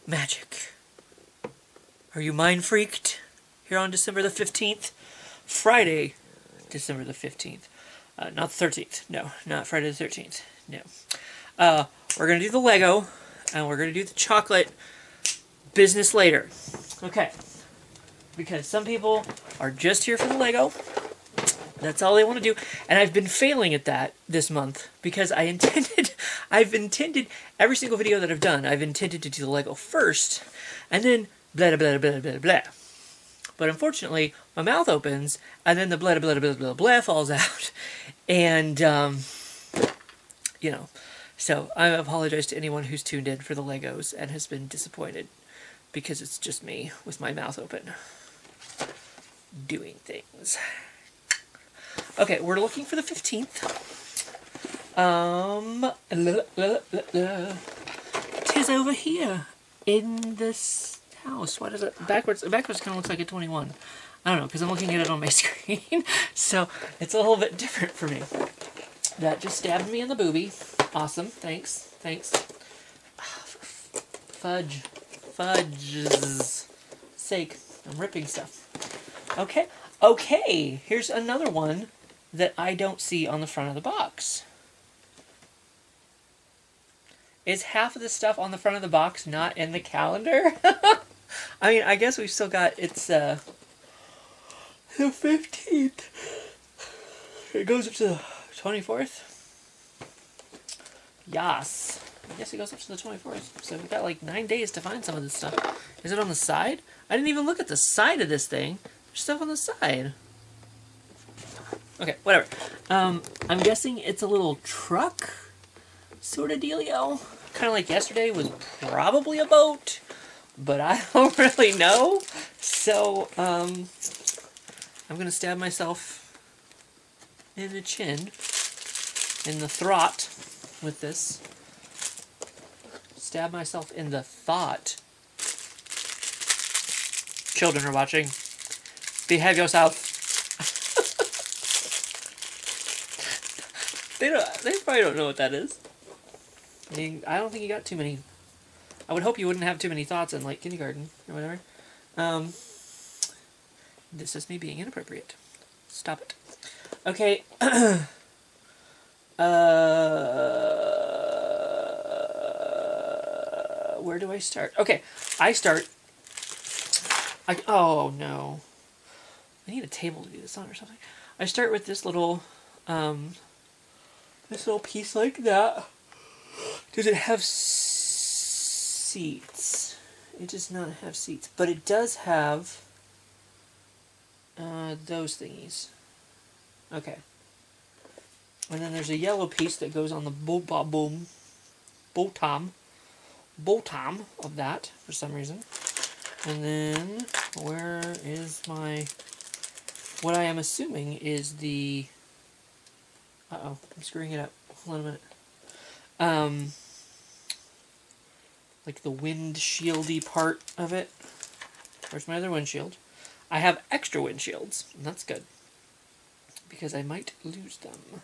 magic. Are you mind freaked? Here on December the 15th, Friday, December the 15th. Not the 13th. No, not Friday the 13th. No. We're going to do the Lego, and we're going to do the chocolate business later. Okay. Because some people are just here for the Lego. That's all they want to do. And I've been failing at that this month because I've intended, every single video that I've done, I've intended to do the Lego first, and then blah, blah, blah, blah, blah, blah. But unfortunately, my mouth opens, and then the blah, blah, blah, blah, blah falls out. And, you know, so I apologize to anyone who's tuned in for the Legos and has been disappointed because it's just me with my mouth open doing things. Okay, we're looking for the 15th. Tis over here in this house. What is it? Backwards kind of looks like a 21. I don't know, because I'm looking at it on my screen. So it's a little bit different for me. That just stabbed me in the boobie. Awesome. Thanks. Fudge's sake. I'm ripping stuff. Okay, here's another one that I don't see on the front of the box. Is half of the stuff on the front of the box not in the calendar? I mean, I guess we've still got, it's the 15th. It goes up to the 24th. Yas. I guess it goes up to the 24th. So we've got like 9 days to find some of this stuff. Is it on the side? I didn't even look at the side of this thing. There's stuff on the side. Okay, whatever. I'm guessing it's a little truck sort of dealio. Kind of like yesterday was probably a boat, but I don't really know. So, I'm going to stab myself in the chin, in the throat with this. Stab myself in the thought. Children are watching. Behave yourself. They probably don't know what that is. I mean, I don't think you got too many. I would hope you wouldn't have too many thoughts in like kindergarten or whatever. This is me being inappropriate. Stop it. Okay. Where do I start? Okay, oh no. I need a table to do this on or something. I start with this little piece like that. Does it have seats? It does not have seats, but it does have those thingies. Okay. And then there's a yellow piece that goes on the bottom of that for some reason. And then where is my, what I am assuming is the, I'm screwing it up. Hold on a minute. Like the windshieldy part of it. Where's my other windshield? I have extra windshields, and that's good. Because I might lose them.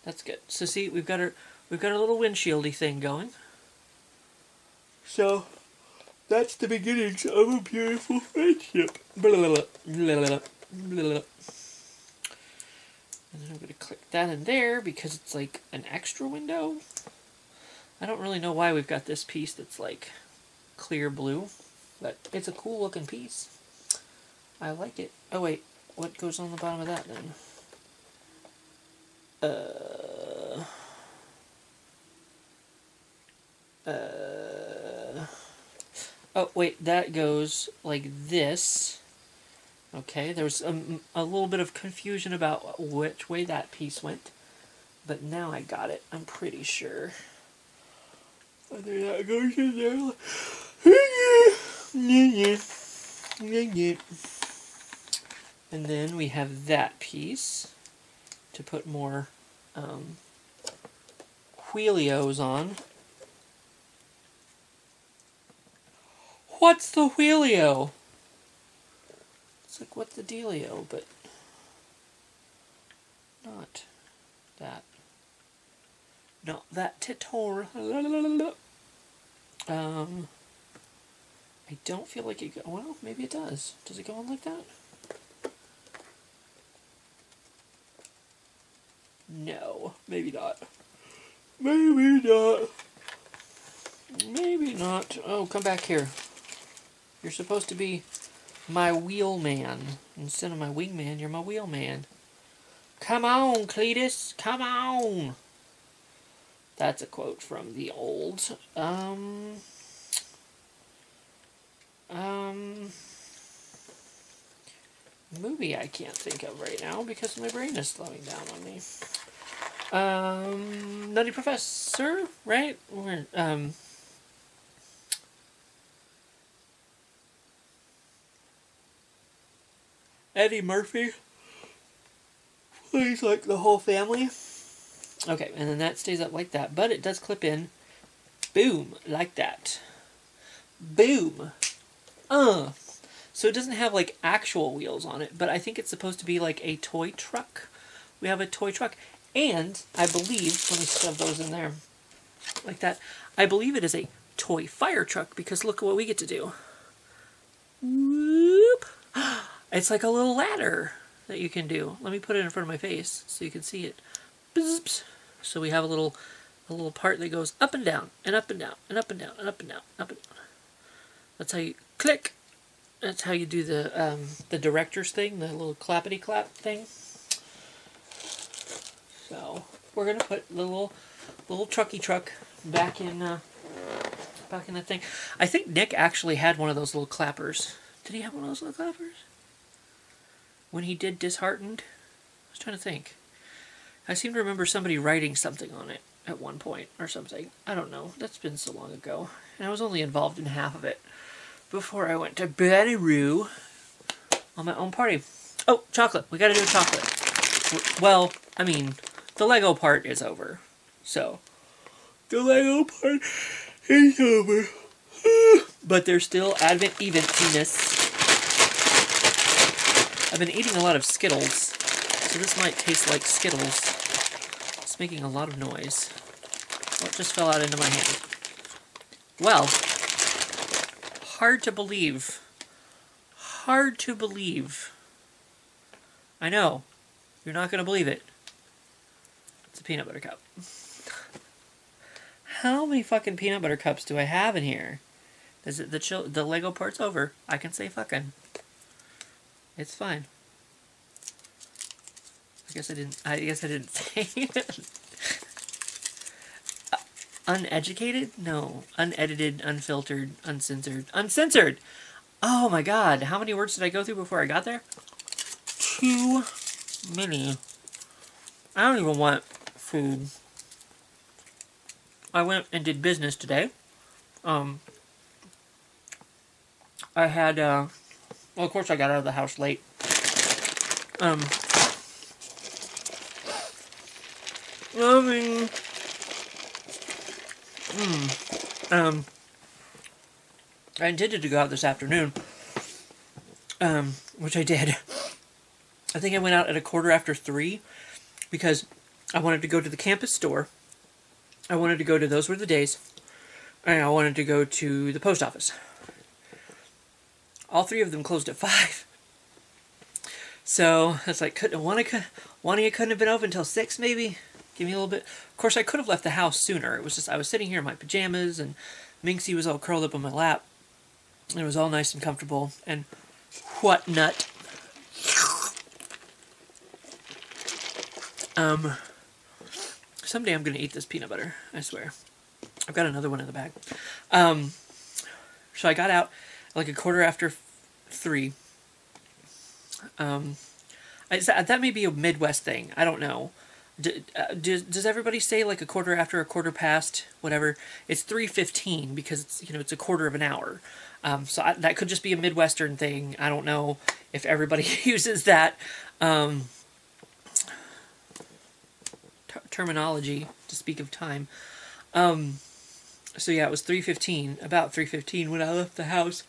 That's good. So see, we've got our little windshieldy thing going. So that's the beginnings of a beautiful friendship. Blah, blah, blah, blah, blah. And then I'm going to click that in there because it's like an extra window. I don't really know why we've got this piece that's like clear blue, but it's a cool looking piece. I like it. Oh wait, what goes on the bottom of that then? Oh wait, that goes like this. Okay, there was a little bit of confusion about which way that piece went, but now I got it. I'm pretty sure. Whether that goes in there. And then we have that piece to put more wheelios on. What's the wheelio? It's like, what's the dealio? But not that. Not that tutorial. I don't feel like it... Well, maybe it does. Does it go on like that? No, maybe not. Maybe not. Maybe not. Oh, come back here. You're supposed to be my wheelman. Instead of my wingman, you're my wheelman. Come on, Cletus. Come on. That's a quote from the old, movie I can't think of right now because my brain is slowing down on me. Nutty Professor, right? Or, Eddie Murphy plays like the whole family. Okay, and then that stays up like that, but it does clip in. Boom, like that. Boom. So it doesn't have like actual wheels on it, but I think it's supposed to be like a toy truck. We have a toy truck, and I believe, let me shove those in there like that. I believe it is a toy fire truck because look at what we get to do. Whoop. It's like a little ladder that you can do. Let me put it in front of my face so you can see it. Bzz. So we have a little part that goes up and down and up and down and up and down and up and down, up and down. That's how you click. That's how you do the director's thing, the little clappity clap thing. So we're gonna put the little trucky truck back in the thing. I think Nick actually had one of those little clappers. Did he have one of those little clappers when he did Disheartened? I was trying to think. I seem to remember somebody writing something on it at one point or something. I don't know. That's been so long ago, and I was only involved in half of it before I went to Bonnaroo on my own party. Oh, chocolate. We gotta do chocolate. Well, I mean, the Lego part is over. So, the Lego part is over. But there's still Advent eventiness. I've been eating a lot of Skittles, so this might taste like Skittles. It's making a lot of noise. Oh, it just fell out into my hand. Well, hard to believe. Hard to believe. I know. You're not going to believe it. It's a peanut butter cup. How many fucking peanut butter cups do I have in here? Is it the Lego part's over? I can say fucking. It's fine. I guess I didn't say it. Uneducated? No. Unedited, unfiltered, uncensored. Uncensored! Oh my god, how many words did I go through before I got there? Too many. I don't even want food. I went and did business today. I had, well, of course I got out of the house late. I intended to go out this afternoon, which I did. I think I went out at 3:15 because I wanted to go to the campus store. I wanted to go to Those Were the Days, and I wanted to go to the post office. All three of them closed at 5. So it's like, one of you couldn't have been open until 6, maybe. Give me a little bit. Of course, I could have left the house sooner. It was just I was sitting here in my pajamas, and Minxie was all curled up on my lap. And it was all nice and comfortable. And whatnot. Someday I'm gonna eat this peanut butter. I swear. I've got another one in the bag. So I got out like 3:15. That may be a Midwest thing. I don't know. Does everybody say like 1:15, whatever? It's 3:15 because it's a quarter of an hour. So that could just be a Midwestern thing. I don't know if everybody uses that terminology to speak of time. So yeah, it was 3:15, about 3:15 when I left the house.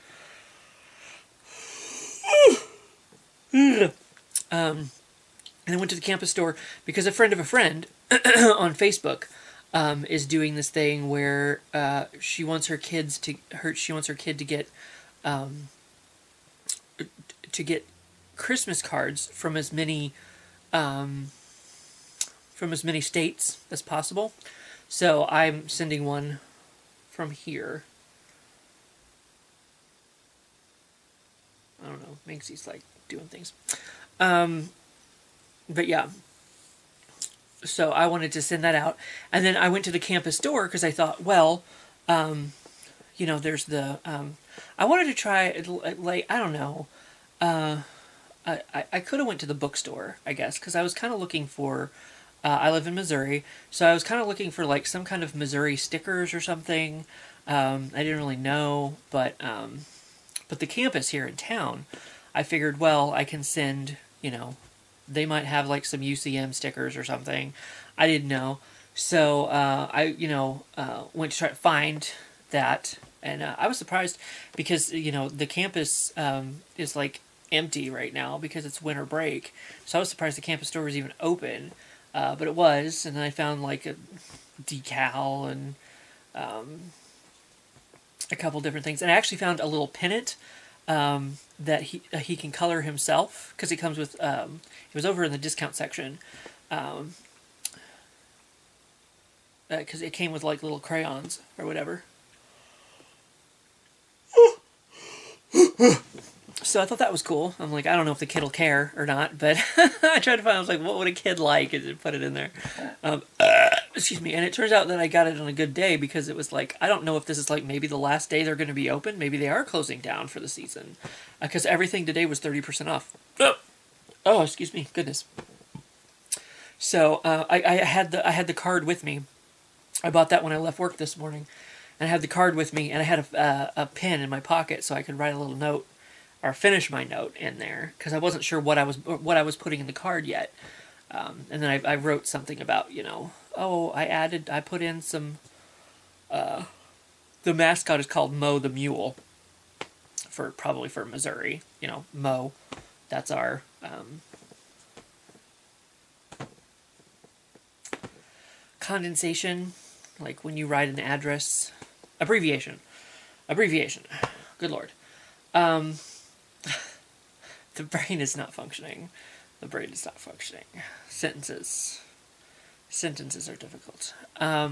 And I went to the campus store because a friend of a friend on Facebook is doing this thing where she wants her kid to get to get Christmas cards from as many states as possible. So I'm sending one from here. I don't know. Manksy's like doing things. But yeah. So I wanted to send that out. And then I went to the campus store because I thought, well, there's the... I wanted to try, like, I don't know. I could have went to the bookstore, I guess, because I was kind of looking for... I live in Missouri, so I was kind of looking for, like, some kind of Missouri stickers or something. I didn't really know, but the campus here in town, I figured, well, I can send, they might have, like, some UCM stickers or something. I didn't know. So I went to try to find that, and I was surprised because, the campus is, like, empty right now because it's winter break. So I was surprised the campus store was even open. But it was, and then I found like a decal and a couple different things. And I actually found a little pennant that he can color himself because it comes with, it was over in the discount section because it came with like little crayons or whatever. So I thought that was cool. I'm like, I don't know if the kid will care or not, but I tried to find, I was like, what would a kid like? And put it in there. Excuse me. And it turns out that I got it on a good day because it was like, I don't know if this is like maybe the last day they're going to be open. Maybe they are closing down for the season. Because everything today was 30% off. Oh, excuse me. Goodness. So I had the card with me. I bought that when I left work this morning. And I had the card with me, and I had a pen in my pocket so I could write a little note or finish my note in there because I wasn't sure what I was putting in the card yet. And then I wrote something about, I put in some, the mascot is called Mo the Mule probably for Missouri, Mo, that's our, condensation, like when you write an address, abbreviation, good Lord. The brain is not functioning. Sentences are difficult. I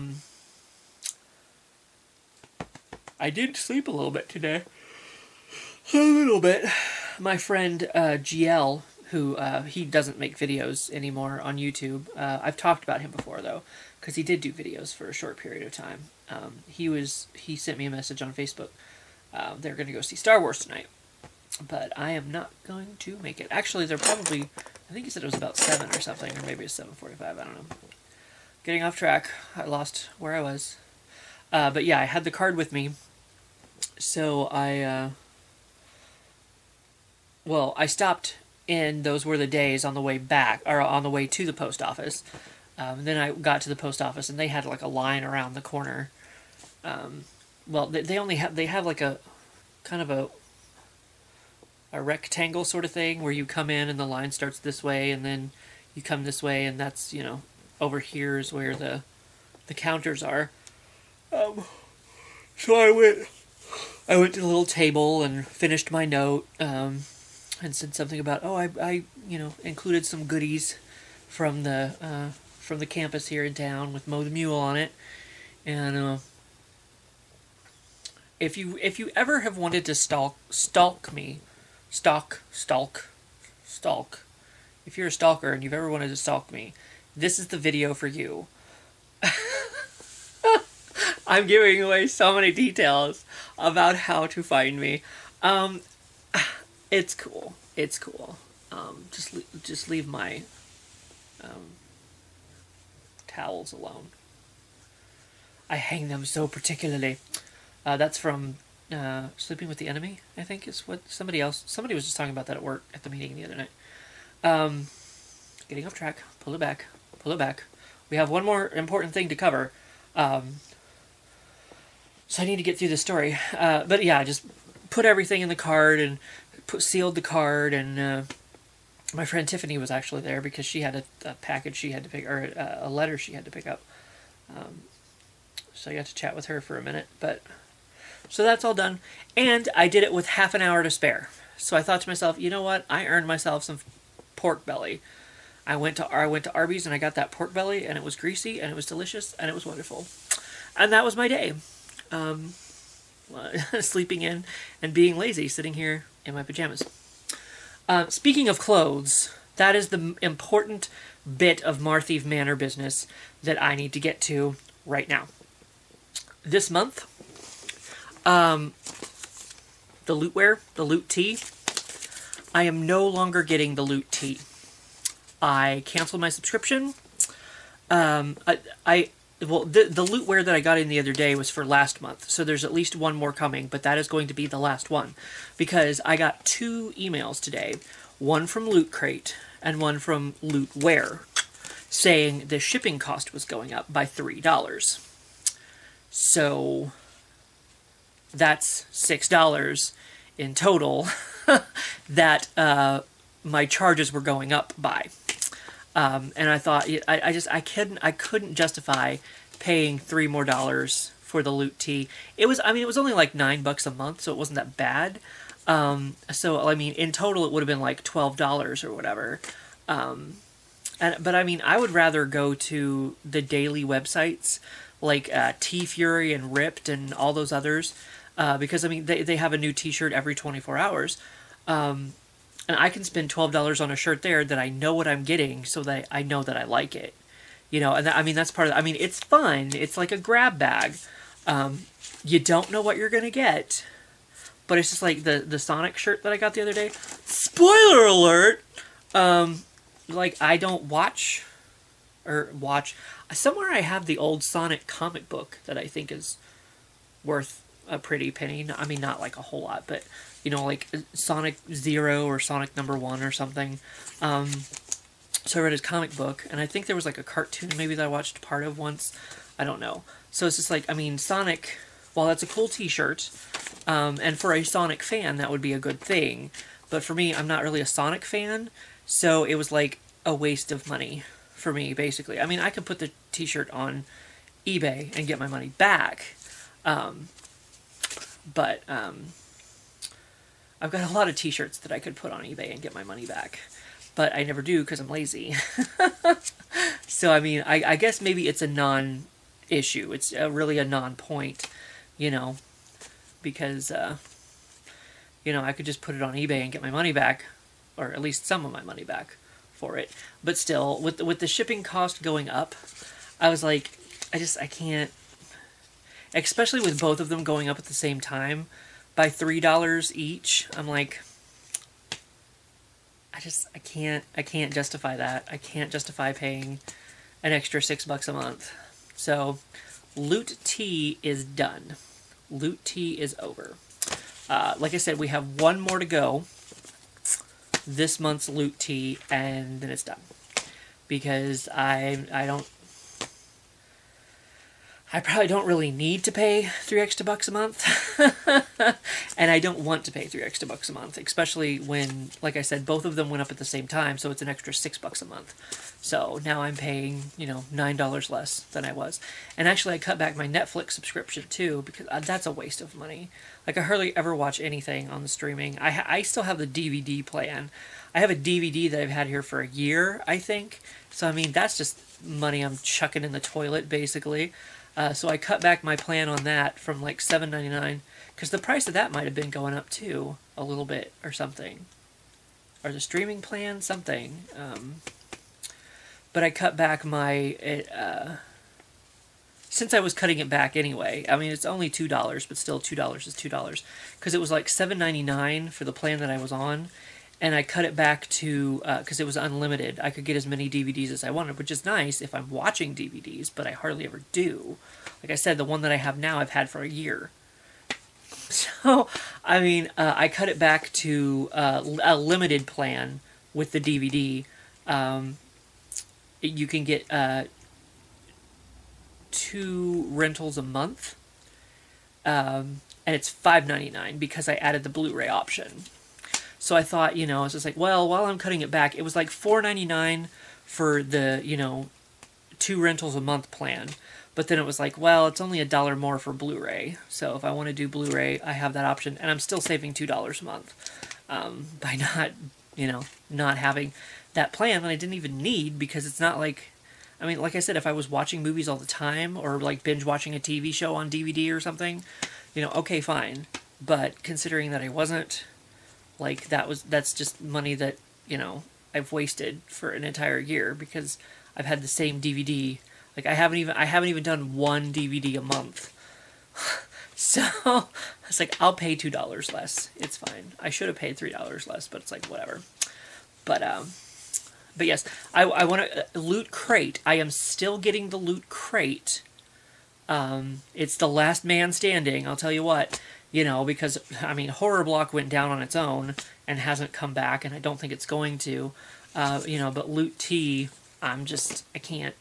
did sleep a little bit today. A little bit. My friend GL, who he doesn't make videos anymore on YouTube. I've talked about him before though, because he did do videos for a short period of time. He sent me a message on Facebook. They're going to go see Star Wars tonight. But I am not going to make it. Actually, they're probably... I think he said it was about 7 or something. Or maybe it's 7:45. I don't know. Getting off track. I lost where I was. But yeah, I had the card with me. So I stopped in Those Were the Days on the way back. Or on the way to the post office. And then I got to the post office and they had like a line around the corner. They have like a... kind of a rectangle sort of thing where you come in and the line starts this way and then you come this way and that's, over here is where the counters are. So I went to the little table and finished my note and said something about, I included some goodies from the campus here in town with Mo the Mule on it. And if you ever have wanted to stalk me, stalk. If you're a stalker and you've ever wanted to stalk me, this is the video for you. I'm giving away so many details about how to find me. It's cool. Just leave my towels alone. I hang them so particularly. That's from Sleeping with the Enemy, I think is what somebody was just talking about that at work at the meeting the other night. Getting off track. Pull it back. We have one more important thing to cover. So I need to get through the story. But yeah, I just put everything in the card and sealed the card. And my friend Tiffany was actually there because she had a package she had to pick, or a letter she had to pick up. So I got to chat with her for a minute. But So that's all done. And I did it with half an hour to spare. So I thought to myself, you know what? I earned myself some pork belly. I went to Arbys and I got that pork belly, and it was greasy and it was delicious and it was wonderful. And that was my day. Sleeping in and being lazy, sitting here in my pajamas. Speaking of clothes, that is the important bit of Martheev Manor business that I need to get to right now. This month, the lootwear, the loot tee, I am no longer getting the loot tee. I canceled my subscription. The lootwear that I got in the other day was for last month, so there's at least one more coming, but that is going to be the last one, because I got 2 emails today, one from Loot Crate and one from Lootwear, saying the shipping cost was going up by $3. So that's $6 in total that my charges were going up by. And I thought, I couldn't justify paying $3 more for the loot tee. It was only like $9 a month, so it wasn't that bad. So I mean, in total, it would have been like $12 or whatever. But I mean, I would rather go to the daily websites like T-Fury and Ripped and all those others, because I mean, they have a new T-shirt every 24 hours. And I can spend $12 on a shirt there that I know what I'm getting, so that I know that I like it. You know, and that's part of it. I mean, it's fun. It's like a grab bag. You don't know what you're going to get. But it's just like the Sonic shirt that I got the other day. Spoiler alert! Like, I don't watch. Somewhere I have the old Sonic comic book that I think is worth a pretty penny. I mean, not like a whole lot, but, you know, like Sonic 0 or Sonic number 1 or something. So I read his comic book, and I think there was like a cartoon maybe that I watched part of once. I don't know. So it's just like, I mean, Sonic, while that's a cool t-shirt, and for a Sonic fan, that would be a good thing. But for me, I'm not really a Sonic fan, so it was like a waste of money for me, basically. I mean, I could put the t-shirt on eBay and get my money back. But I've got a lot of t-shirts that I could put on eBay and get my money back. But I never do because I'm lazy. So, I mean, I guess maybe it's a non-issue. It's really a non-point, you know, because, you know, I could just put it on eBay and get my money back, or at least some of my money back for it. But still, with the shipping cost going up, I was like, I can't, especially with both of them going up at the same time by $3 each. I'm like, I can't justify that. I can't justify paying an extra $6 a month. So, Loot Tee is done. Loot Tee is over. Like I said, we have one more to go. This month's Loot Tee, and then it's done. Because I probably don't really need to pay $3 extra a month. And I don't want to pay $3 extra a month, especially when, like I said, both of them went up at the same time, so it's an extra $6 a month. So now I'm paying, you know, $9 less than I was. And actually I cut back my Netflix subscription too, because that's a waste of money. Like, I hardly ever watch anything on the streaming. I still have the DVD plan. I have a DVD that I've had here for a year, I think. So, I mean, that's just money I'm chucking in the toilet, basically. So I cut back my plan on that from like $7.99, because the price of that might have been going up too, a little bit or something. Or the streaming plan, something. But I cut back my, since I was cutting it back anyway, I mean, it's only $2, but still $2 is $2, because it was like $7.99 for the plan that I was on, and I cut it back to, because it was unlimited. I could get as many DVDs as I wanted, which is nice if I'm watching DVDs, but I hardly ever do. Like I said, the one that I have now I've had for a year. So, I mean, I cut it back to a limited plan with the DVD. You can get 2 rentals a month, and it's $5.99 because I added the Blu-ray option. So I thought, you know, I was just like, well, while I'm cutting it back, it was like $4.99 for the, you know, 2 rentals a month plan. But then it was like, well, it's only $1 more for Blu-ray. So if I want to do Blu-ray, I have that option. And I'm still saving $2 a month by not, not having that plan that I didn't even need, because it's not like, I mean, like I said, if I was watching movies all the time or like binge watching a TV show on DVD or something, okay, fine. But considering that I wasn't, like, that's just money that, I've wasted for an entire year because I've had the same DVD. Like, I haven't even done one DVD a month. So it's like, I'll pay $2 less. It's fine. I should have paid $3 less, but it's like, whatever. But yes, I want to Loot Crate. I am still getting the Loot Crate. It's the last man standing, I'll tell you what. Because, I mean, Horror Block went down on its own and hasn't come back, and I don't think it's going to. But Loot T, I can't,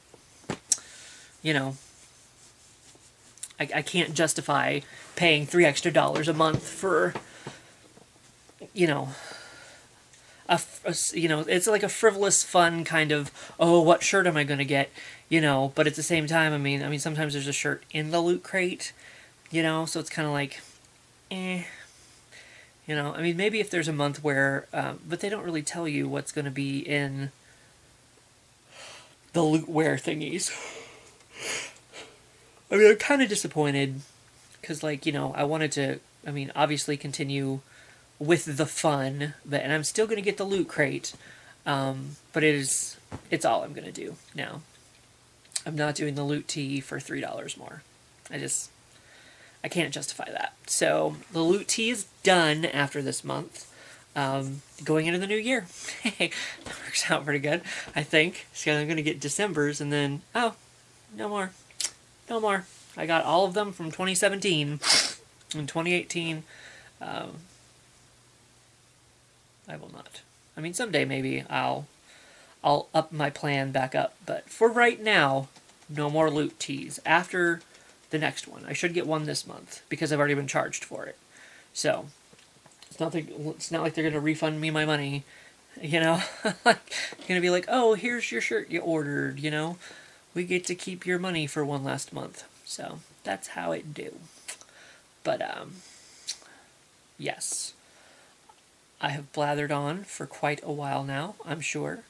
I can't justify paying $3 extra a month for, it's like a frivolous, fun kind of, oh, what shirt am I going to get, but at the same time, I mean, sometimes there's a shirt in the Loot Crate, so it's kind of like, I mean, maybe if there's a month where, but they don't really tell you what's going to be in the Lootware thingies. I mean, I'm kind of disappointed, because, like, I wanted to, obviously continue with the fun, and I'm still going to get the Loot Crate, but it's all I'm going to do now. I'm not doing the Loot T for $3 more. I can't justify that. So, the Loot T is done after this month. Going into the new year. Hey, that works out pretty good, I think. So I'm going to get December's, and then, oh, no more. No more. I got all of them from 2017. In 2018, I will not. I mean, someday maybe I'll up my plan back up. But for right now, no more Loot Tees. After the next one. I should get one this month, because I've already been charged for it. So, it's not like they're going to refund me my money, like, they're going to be like, oh, here's your shirt you ordered, we get to keep your money for one last month. So, that's how it do. But, yes. I have blathered on for quite a while now, I'm sure.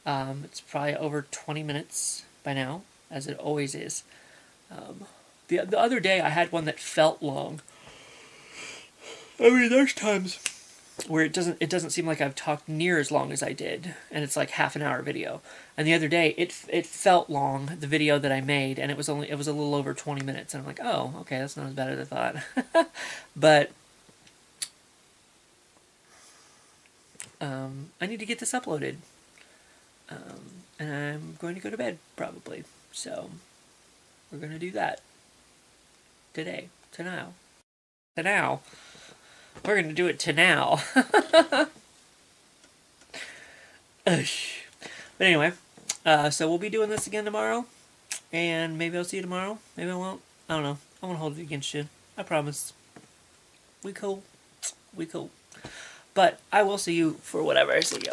It's probably over 20 minutes by now, as it always is. The other day I had one that felt long. I mean, there's times where it doesn't seem like I've talked near as long as I did, and it's like half an hour video. And the other day it felt long, the video that I made, and it was a little over 20 minutes, and I'm like, oh, okay, that's not as bad as I thought. But I need to get this uploaded, and I'm going to go to bed probably. So we're going to do that today, to now. We're going to do it to now. But anyway, so we'll be doing this again tomorrow, and maybe I'll see you tomorrow. Maybe I won't. I don't know. I won't hold it against you. I promise. We cool. But I will see you for whatever I see you.